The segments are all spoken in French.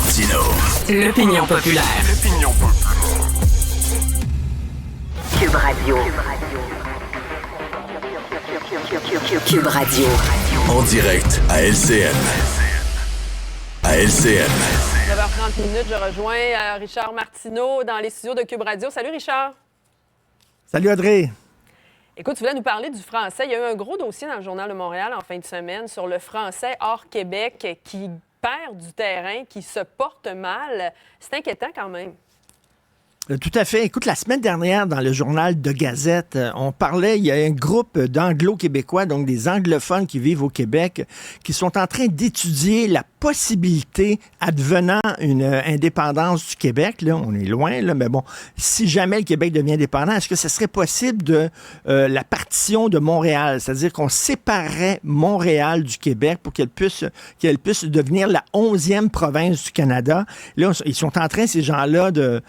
Martineau. L'opinion populaire. Cube Radio. Cube Radio. En direct à LCN. À LCN. 9h30, je rejoins Richard Martineau dans les studios de Cube Radio. Salut Richard. Salut Audrey. Écoute, tu voulais nous parler du français. Il y a eu un gros dossier dans le Journal de Montréal en fin de semaine sur le français hors Québec qui perd du terrain, qui se porte mal. C'est inquiétant quand même. Tout à fait. Écoute, la semaine dernière, dans le journal de Gazette, on parlait, il y a un groupe d'anglo-québécois, donc des anglophones qui vivent au Québec, qui sont en train d'étudier la possibilité, advenant une indépendance du Québec, là, on est loin, là, mais bon, si jamais le Québec devient indépendant, est-ce que ce serait possible de la partition de Montréal, c'est-à-dire qu'on séparerait Montréal du Québec pour qu'elle puisse devenir la 11e province du Canada. Là, ils sont en train, ces gens-là, de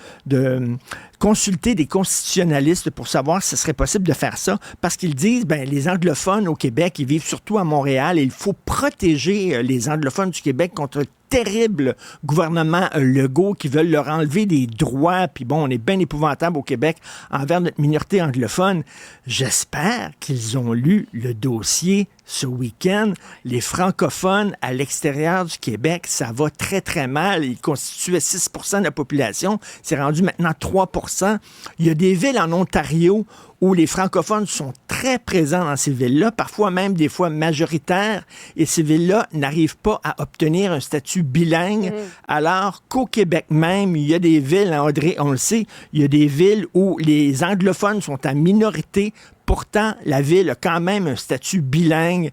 consulter des constitutionnalistes pour savoir si ce serait possible de faire ça, parce qu'ils disent, les anglophones au Québec, ils vivent surtout à Montréal et il faut protéger les anglophones du Québec contre le terrible gouvernement Legault qui veulent leur enlever des droits, puis bon, on est bien épouvantable au Québec envers notre minorité anglophone. J'espère qu'ils ont lu le dossier ce week-end. Les francophones à l'extérieur du Québec, ça va très, très mal. Ils constituaient 6 % de la population. C'est rendu maintenant 3 %. Il y a des villes en Ontario où les francophones sont très présents dans ces villes-là, parfois même des fois majoritaires, et ces villes-là n'arrivent pas à obtenir un statut bilingue, alors qu'au Québec même, il y a des villes, hein, Audrey, on le sait, il y a des villes où les anglophones sont en minorité. Pourtant, la ville a quand même un statut bilingue.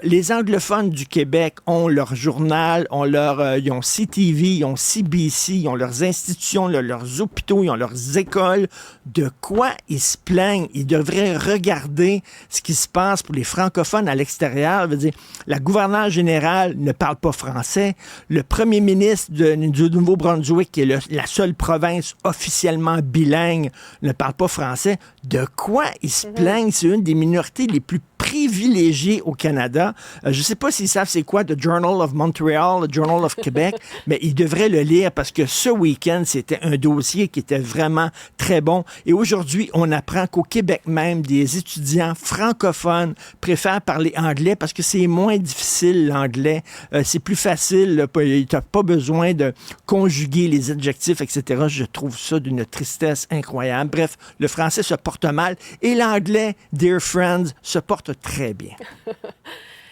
Les anglophones du Québec ont leur journal, ils ont CTV, ils ont CBC, ils ont leurs institutions, leurs hôpitaux, ils ont leurs écoles. De quoi ils se plaignent? Ils devraient regarder ce qui se passe pour les francophones à l'extérieur. Je veux dire, la gouverneure générale ne parle pas français. Le premier ministre du Nouveau-Brunswick, qui est la seule province officiellement bilingue, ne parle pas français. De quoi ils se plaignent? C'est une des minorités les plus privilégiés au Canada. Je ne sais pas s'ils savent c'est quoi The Journal of Montreal, The Journal of Québec, mais ils devraient le lire parce que ce week-end, c'était un dossier qui était vraiment très bon. Et aujourd'hui, on apprend qu'au Québec même, des étudiants francophones préfèrent parler anglais parce que c'est moins difficile l'anglais. C'est plus facile. Tu n'as pas besoin de conjuguer les adjectifs, etc. Je trouve ça d'une tristesse incroyable. Bref, le français se porte mal et l'anglais, dear friends, se porte très bien.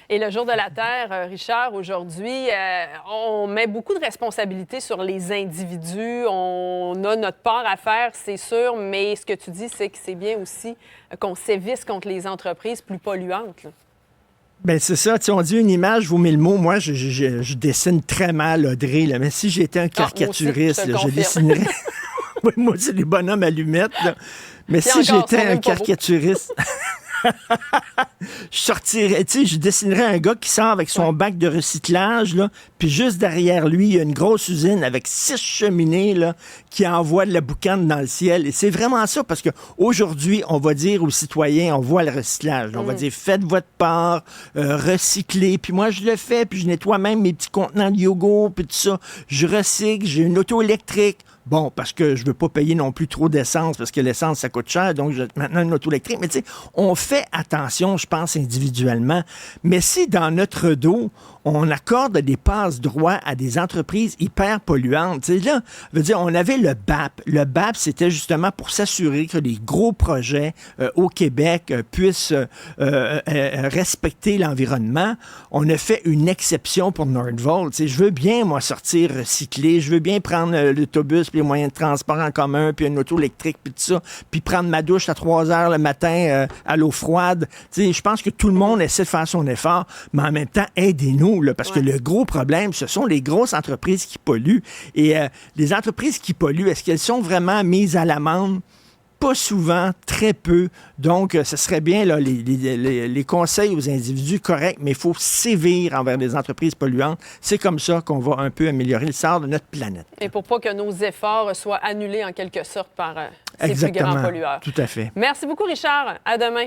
Et le jour de la Terre, Richard, aujourd'hui, on met beaucoup de responsabilités sur les individus. On a notre part à faire, c'est sûr, mais ce que tu dis, c'est que c'est bien aussi qu'on sévisse contre les entreprises plus polluantes, là. Ben c'est ça, on dit une image vaut 1000 mots. Moi, je dessine très mal, Audrey, là, mais si j'étais un caricaturiste, je dessinerais... Oui, moi, c'est des bonhommes allumettes, là. Mais si j'étais un caricaturiste... je dessinerais un gars qui sort avec son bac de recyclage, là, puis juste derrière lui, il y a une grosse usine avec 6 cheminées là, qui envoient de la boucane dans le ciel. Et c'est vraiment ça, parce qu'aujourd'hui, on va dire aux citoyens, on voit le recyclage. On va dire, faites votre part, recyclez. Puis moi, je le fais, puis je nettoie même mes petits contenants de yogourt, puis tout ça. Je recycle, j'ai une auto électrique. Bon, parce que je veux pas payer non plus trop d'essence, parce que l'essence, ça coûte cher, donc j'ai maintenant une auto électrique. Mais tu sais, on fait attention, je pense, individuellement. Mais si dans notre dos, on accorde des passe-droits à des entreprises hyper polluantes, tu sais, là, je veux dire, on avait le BAP. Le BAP, c'était justement pour s'assurer que les gros projets au Québec puissent respecter l'environnement. On a fait une exception pour Nordvolt. Tu sais, je veux bien, moi, sortir recycler, je veux bien prendre l'autobus, puis les moyens de transport en commun, puis une auto électrique, puis tout ça, puis prendre ma douche à 3 heures le matin à l'eau froide. Tu sais, je pense que tout le monde essaie de faire son effort, mais en même temps, aidez-nous, là, parce que le gros problème, ce sont les grosses entreprises qui polluent. Et les entreprises qui polluent, est-ce qu'elles sont vraiment mises à l'amende? Pas souvent, très peu. Donc, ce serait bien là, les conseils aux individus corrects, mais il faut sévir envers les entreprises polluantes. C'est comme ça qu'on va un peu améliorer le sort de notre planète. Et pour pas que nos efforts soient annulés en quelque sorte par ces plus grands pollueurs. Tout à fait. Merci beaucoup, Richard. À demain.